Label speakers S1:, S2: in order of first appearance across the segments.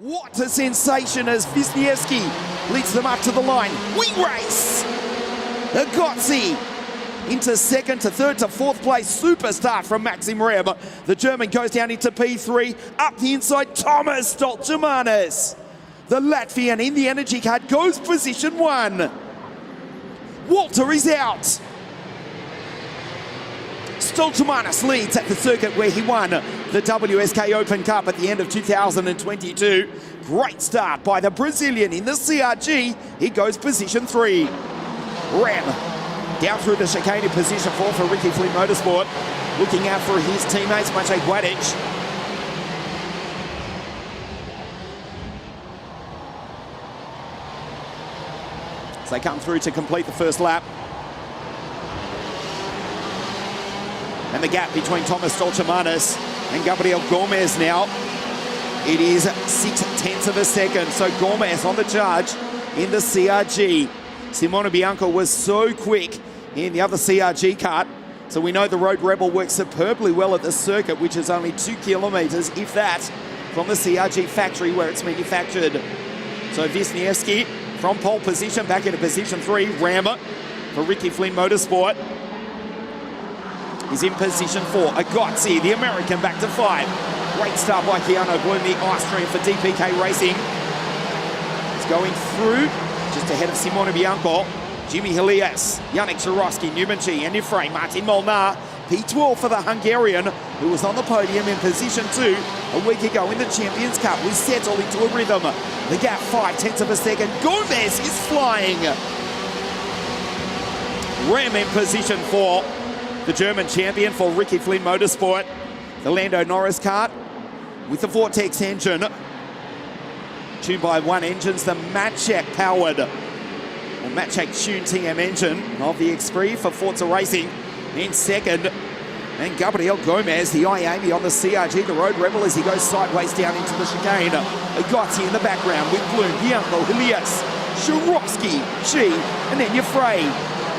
S1: What a sensation as Wisniewski leads them up to the line. We race! Agotzi into second to third to fourth place. Superstar from Maxim Rem. The German goes down into P3. Up the inside, Thomas Stoltemanis. The Latvian in the energy card goes position one. Walter is out. Stoltemanis leads at the circuit where he won the WSK Open Cup at the end of 2022. Great start by the Brazilian in the CRG. He goes position three. Rem down through the chicane in position four for Ricky Flynn Motorsport. Looking out for his teammates, Maciej Guadic. As they come through to complete the first lap. And the gap between Thomas Stoltemanis and Gabriel Gomez now, it is 0.6 of a second. So Gomez on the charge in the CRG. Simona Bianco was so quick in the other CRG kart. So we know the Road Rebel works superbly well at the circuit, which is only 2 kilometers, if that, from the CRG factory where it's manufactured. So Wisniewski from pole position back into position three. Rammer for Ricky Flynn Motorsport is in position four. Agotzi, the American, back to five. Great start by Keanu Bloom, the Austrian, for DPK Racing. He's going through just ahead of Simona Bianco. Jimmy Hilias, Yannick Jarowski, Numanci, and Efraim Martin Molnar. P12 for the Hungarian, who was on the podium in position two a week ago in the Champions Cup. We settle into a rhythm. The gap 0.5 of a second. Gomez is flying. Rem in position four. The German champion for Ricky Flynn Motorsport. The Lando Norris kart with the Vortex engine. 2x1 engines, the Maciej powered, or Maciej tuned TM engine of the Xpree for Forza Racing in second. And Gabriel Gomez, the Miami on the CRG, the Road Rebel, as he goes sideways down into the chicane. Agotzi in the background with Bloom, Bianco, Hilias, Jarowski, and then Efraim.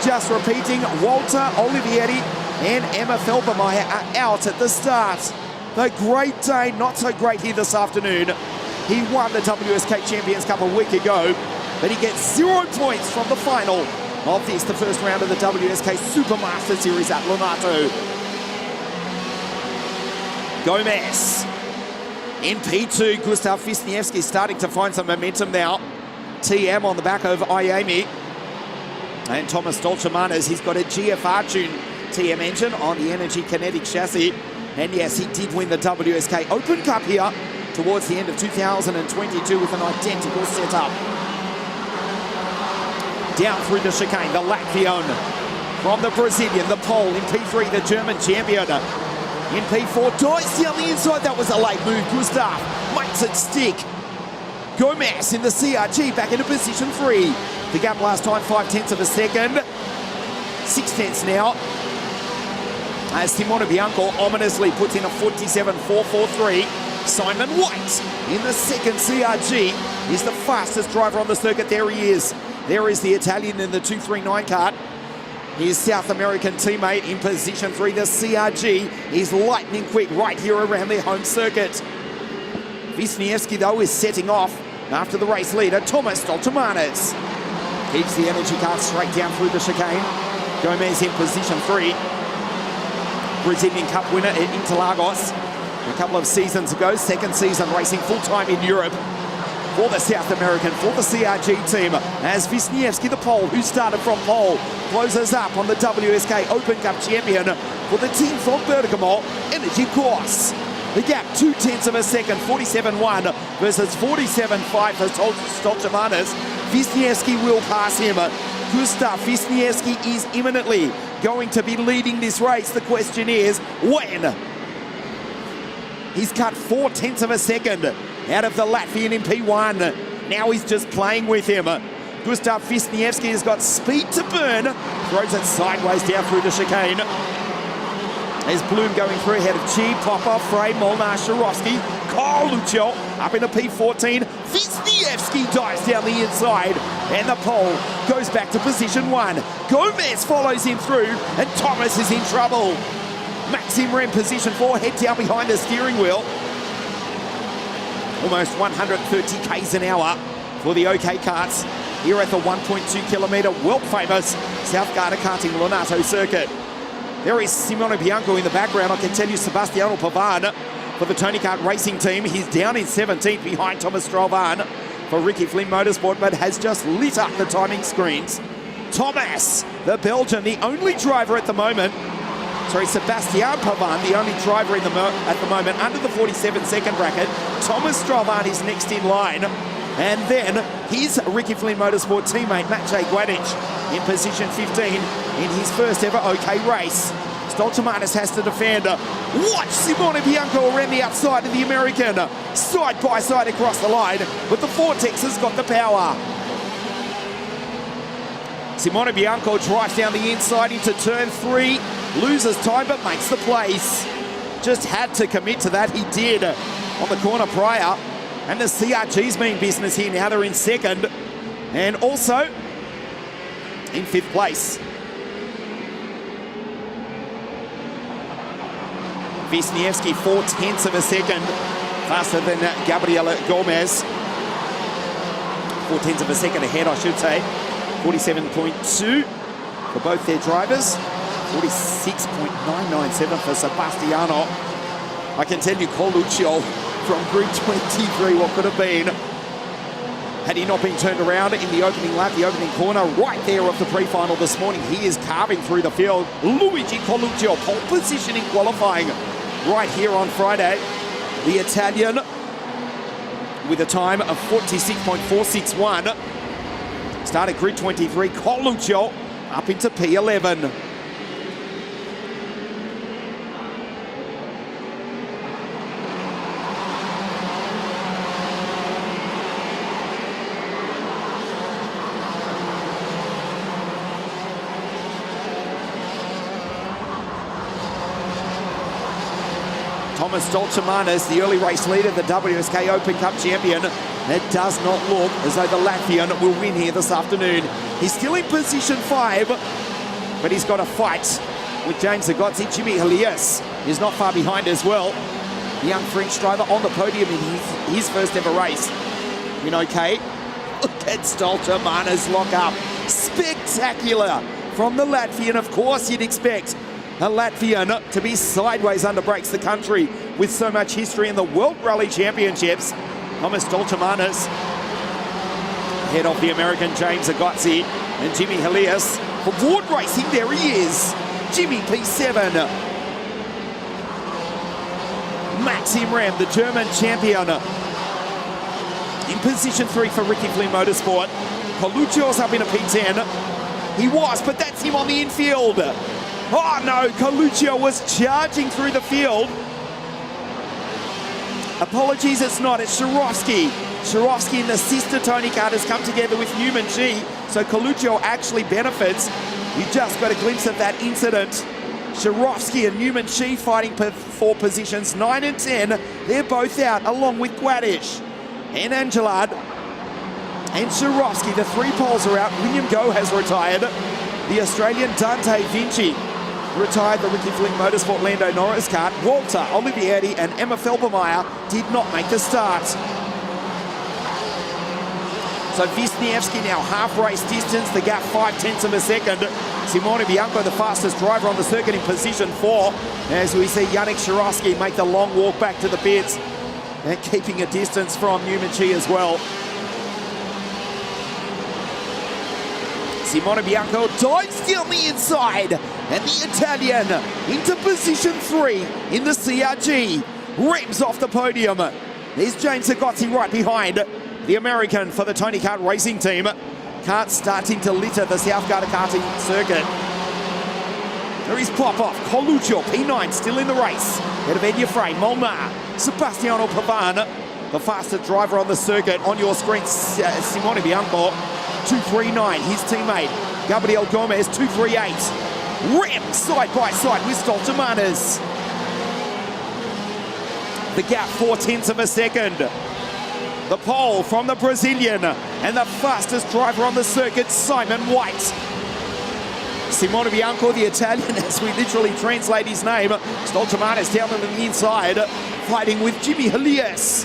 S1: Just repeating, Walter Olivieri and Emma Felbermeyer are out at the start. The Great Dane, not so great here this afternoon. He won the WSK Champions Cup a week ago, but he gets 0 points from the final of this, the first round of the WSK Supermaster Series at Lonato. Gomez in P2, Gustav Wisniewski starting to find some momentum now. TM on the back of Miami. And Thomas Stoltemanis, he's got a GFR tune TM engine on the Energy Kinetic chassis. And yes, he did win the WSK Open Cup here towards the end of 2022 with an identical setup. Down through the chicane, the Latvian from the Brazilian, the pole in P3, the German champion. In P4, dives down the inside. That was a late move. Gustav makes it stick. Gomez in the CRG back into position three. The gap last time, 0.5 of a second. 0.6 now. As Simona Bianco ominously puts in a 47.443. Simon White in the second CRG is the fastest driver on the circuit. There he is. There is the Italian in the 239 kart. His South American teammate in position three. The CRG is lightning quick right here around their home circuit. Wisniewski, though, is setting off after the race leader, Thomas Stoltemanis. Keeps the energy car straight down through the chicane. Gomez in position three. Brazilian Cup winner at Interlagos a couple of seasons ago. Second season racing full-time in Europe for the South American, for the CRG team. As Wisniewski, the pole, who started from pole, closes up on the WSK Open Cup champion for the team from Bergamo, Energy Course. The gap, 0.2 of a second, 47.1 versus 47.5 for Stoltemanis. Wisniewski will pass him. Gustav Wisniewski is imminently going to be leading this race. The question is, when? He's cut 0.4 of a second out of the Latvian in P1. Now he's just playing with him. Gustav Wisniewski has got speed to burn. Throws it sideways down through the chicane. There's Bloom going through ahead of Chi, Popper, Frey, Molnar, Jarowski, Carl Lucio up into P14. Wisniewski dives down the inside, and the pole goes back to position one. Gomez follows him through, and Thomas is in trouble. Maxim Rem position four, head down behind the steering wheel. Almost 130 k's an hour for the OK karts here at the 1.2 kilometre world famous South Garda Karting Lonato circuit. There is Simone Bianco in the background. I can tell you Sebastiano Pavan for the Tony Kart racing team. He's down in 17th behind Thomas Stralvan for Ricky Flynn Motorsport, but has just lit up the timing screens. Thomas, the Belgian, the only driver at the moment. Sorry, Sebastian Pavan, the only driver at the moment under the 47-second bracket. Thomas Stralvan is next in line. And then his Ricky Flynn Motorsport teammate, Matej Guadic, in position 15 in his first ever OK race. Stoltemanis has to defend. Watch Simone Bianco around the outside of the American. Side by side across the line, but the Vortex has got the power. Simone Bianco drives down the inside into turn 3, loses time but makes the place. Just had to commit to that, he did on the corner prior. And the CRG's mean business here now, they're in second and also in 5th place. Wisniewski 4/10 of a second faster than Gabriela Gomez. 4/10 of a second ahead, I should say. 47.2 for both their drivers. 46.997 for Sebastiano. I can tell you Coluccio from grid 23, what could have been had he not been turned around in the opening lap, the opening corner right there of the pre-final this morning. He is carving through the field. Luigi Coluccio, pole position in qualifying right here on Friday. The Italian with a time of 46.461. Started grid 23, Coluccio up into P11. Thomas Stoltemanis, the early race leader, the WSK Open Cup champion. It does not look as though the Latvian will win here this afternoon. He's still in position 5, but he's got a fight with James Zagotzi. Jimmy Helias is not far behind as well. The young French driver on the podium in his first ever race. You know, Kate, look at Stoltemanis lock up. Spectacular from the Latvian. Of course you'd expect a Latvian to be sideways under brakes the country with so much history in the World Rally Championships. Thomas Stoltemanis ahead of the American James Zagotzi and Jimmy Helias. For board racing, there he is. Jimmy P7. Max Imram, the German champion, in position 3 for Ricky Flynn Motorsport. Coluccio's up in a P10. He was, but that's him on the infield. Oh no, Coluccio was charging through the field. Apologies, it's not, it's Sharovsky. Sharovsky and the sister Tony Kart has come together with Newman G, so Coluccio actually benefits. You just got a glimpse of that incident. Sharovsky and Newman G fighting for positions 9 and 10. They're both out, along with Guadic and Angelad. And Sharovsky, the 3 poles are out. William Goh has retired. The Australian Dante Vinci retired the Ricky Flynn Motorsport Lando Norris kart. Walter, Olivieri and Emma Felbermeyer did not make the start. So Wisniewski now half race distance, the gap 5/10 of a second. Simone Bianco, the fastest driver on the circuit, in position 4. As we see Yannick Sharovsky make the long walk back to the pits and keeping a distance from Newman Chi as well. Simone Bianco dives down the inside, and the Italian into position 3 in the CRG. Rims off the podium. There's James Zagotzi right behind the American for the Tony Kart racing team. Karts starting to litter the South Garda karting circuit. There is Popov, Coluccio, P9 still in the race. Head of Enya Frey, Molnar, Sebastiano Pavan, the fastest driver on the circuit. On your screen, Simone Bianco. 239, his teammate Gabriel Gomez, 238. Rim side by side with Stoltemanis. The gap 4/10 of a second. The pole from the Brazilian and the fastest driver on the circuit, Simon White. Simone Bianco, the Italian, as we literally translate his name. Stoltemanis down on the inside, fighting with Jimmy Helias.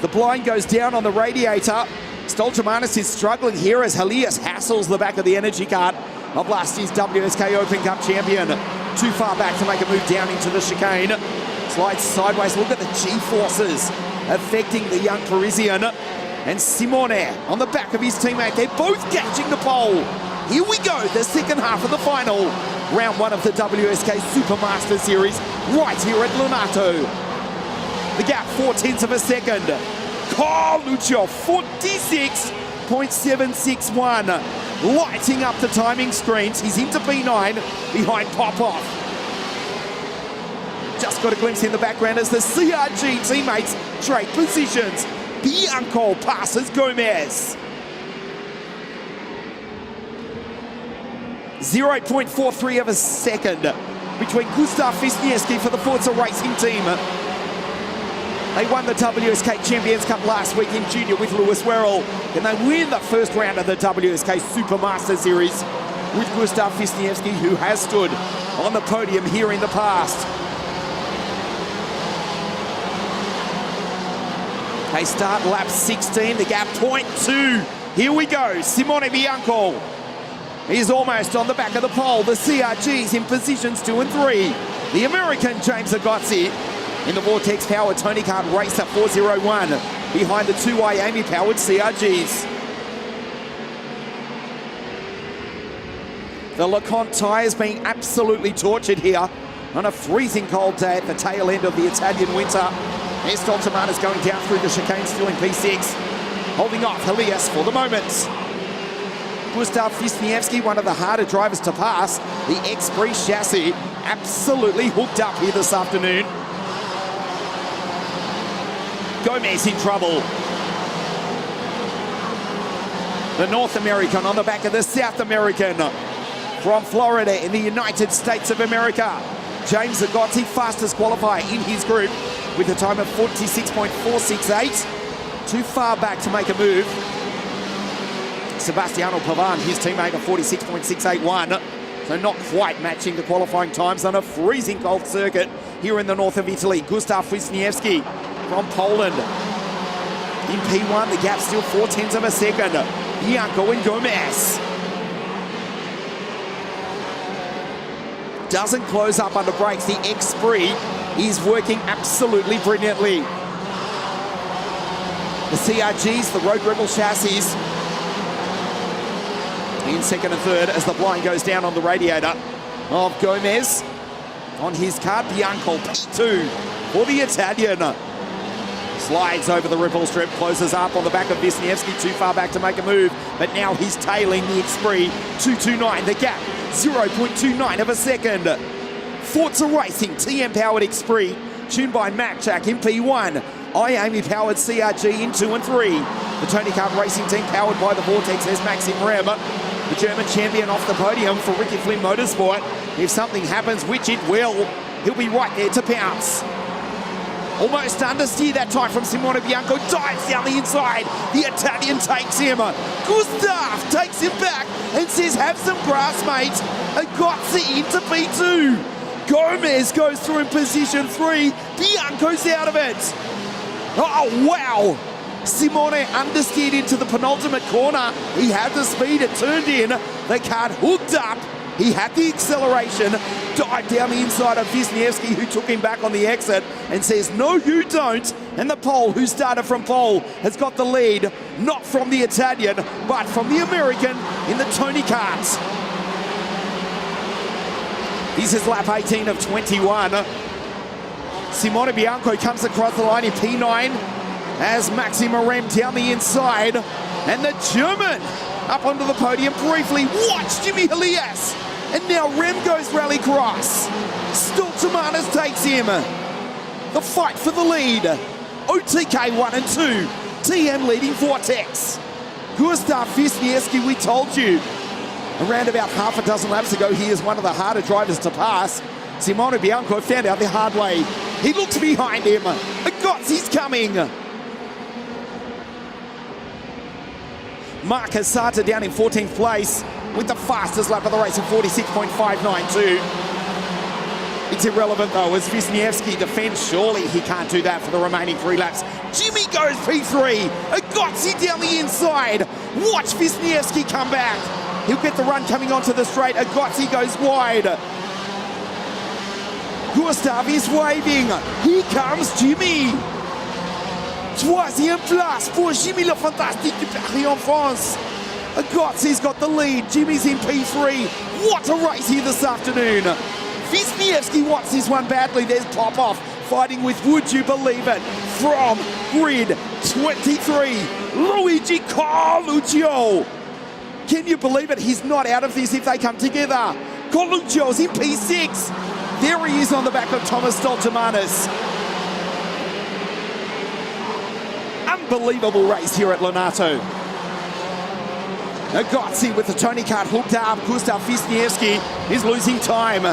S1: The blind goes down on the radiator. Stoltemanis is struggling here as Helias hassles the back of the energy cart of last year's WSK Open Cup champion. Too far back to make a move down into the chicane. Slides sideways. Look at the G-forces affecting the young Parisian. And Simone on the back of his teammate. They're both catching the pole. Here we go, the second half of the final. Round one of the WSK Supermaster Series right here at Lonato. The gap, 0.4 of a second. Carluccio, 46.761. Lighting up the timing screens. He's into P9 behind Popov. Just got a glimpse in the background as the CRG teammates trade positions. Bianco passes Gomez. 0.43 of a second between Gustav Wisniewski for the Forza Racing team. They won the WSK Champions Cup last week in junior with Lewis Werrell. And they win the first round of the WSK Supermaster Series with Gustav Wisniewski, who has stood on the podium here in the past. They start lap 16, the gap 0.2. Here we go, Simone Bianco. He's almost on the back of the pole. The CRG's in positions 2 and 3. The American James Agozzi in the Vortex-powered Tony Kart race at 401 behind the two Miami-powered CRGs. The LeConte tyres being absolutely tortured here on a freezing cold day at the tail end of the Italian winter. Here's Stoltemanis going down through the chicane, still in P6. Holding off Helias for the moment. Gustav Wisniewski, one of the harder drivers to pass. The X-Bree chassis absolutely hooked up here this afternoon. Gomez in trouble. The North American on the back of the South American from Florida in the United States of America. James Agozzi, fastest qualifier in his group with a time of 46.468. Too far back to make a move. Sebastiano Pavan, his teammate, of 46.681. So not quite matching the qualifying times on a freezing cold circuit here in the north of Italy. Gustav Wisniewski from Poland. In P1, the gap still 0.4 of a second. Bianco and Gomez. Doesn't close up under brakes. The X-Bree is working absolutely brilliantly. The CRGs, the Road Rebel chassis, in second and third as the blind goes down on the radiator of Gomez. On his card, Bianco, P2 for the Italian. Slides over the ripple strip, closes up on the back of Wisniewski, too far back to make a move, but now he's tailing the X-Bree, 2.29, the gap, 0.29 of a second. Forza Racing, TM-powered X-Bree, tuned by Mac Jack in P1. Miami-powered CRG in 2 and 3. The Tony Kart Racing team powered by the Vortex has Maxim Rem. The German champion off the podium for Ricky Flynn Motorsport. If something happens, which it will, he'll be right there to pounce. Almost understeer that time from Simone Bianco, dives down the inside. The Italian takes him. Gustav takes him back and says, have some grass, mate. Agozzi into P2. Gomez goes through in position 3. Bianco's out of it. Oh, wow. Simone understeered into the penultimate corner. He had the speed, it turned in. The cart hooked up. He had the acceleration, dived down the inside of Wisniewski, who took him back on the exit and says, no, you don't. And the Pole, who started from pole, has got the lead, not from the Italian, but from the American in the Tony Kart. This is lap 18 of 21. Simone Bianco comes across the line in P9 as Maxima Rem down the inside. And the German up onto the podium briefly. Watch Jimmy Helias. And now Rem goes rallycross. Stoltemanis takes him. The fight for the lead. OTK 1 and 2. TM leading Vortex. Gustav Wisniewski, we told you. Around about half a dozen laps ago, he is one of the harder drivers to pass. Simone Bianco found out the hard way. He looks behind him. Agozzi's coming. Mark Casata down in 14th place with the fastest lap of the race in 46.592. It's irrelevant though, as Wisniewski defends. Surely he can't do that for the remaining 3 laps. Jimmy goes P3. Agotzi down the inside. Watch Wisniewski come back. He'll get the run coming onto the straight. Agotzi goes wide. Gustav is waving. Here comes Jimmy. Troisième place pour Jimmy le Fantastique du Paris en France. Agotzi's got the lead. Jimmy's in P3. What a race here this afternoon. Wisniewski wants this one badly. There's Popov fighting with, would you believe it, from grid 23, Luigi Carluccio. Can you believe it? He's not out of this if they come together. Carluccio's in P6. There he is on the back of Thomas Stoltemanis. Unbelievable race here at Lonato. Agotzi with the Tony kart hooked up. Gustav Wisniewski is losing time.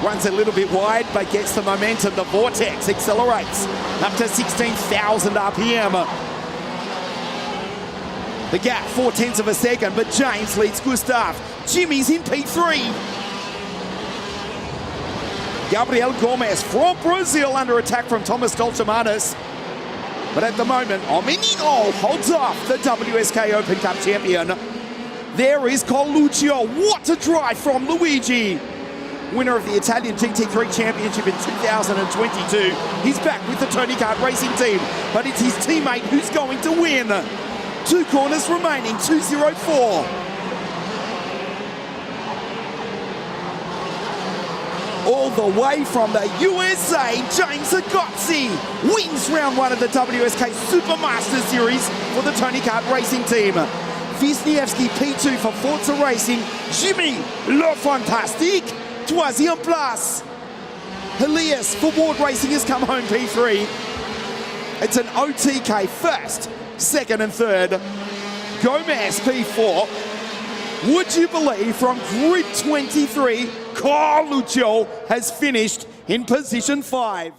S1: Runs a little bit wide, but gets the momentum. The vortex accelerates up to 16,000 RPM. The gap, 0.4 of a second, but James leads Gustav. Jimmy's in P3. Gabriel Gomes from Brazil under attack from Thomas Stoltemanis. But at the moment, Omenino holds off the WSK Open Cup champion. There is Carluccio. What a drive from Luigi. Winner of the Italian GT3 Championship in 2022. He's back with the Tony Kart Racing team, but it's his teammate who's going to win. 2 corners remaining, 2:04. All the way from the USA, James Agotzi wins round 1 of the WSK Supermaster Series for the Tony Kart Racing team. Wisniewski P2 for Forza Racing. Jimmy Le Fantastique, troisième place. Elias for Ward Racing has come home P3. It's an OTK first, second and third. Gomez P4. Would you believe from grid 23, Carluccio has finished in position 5.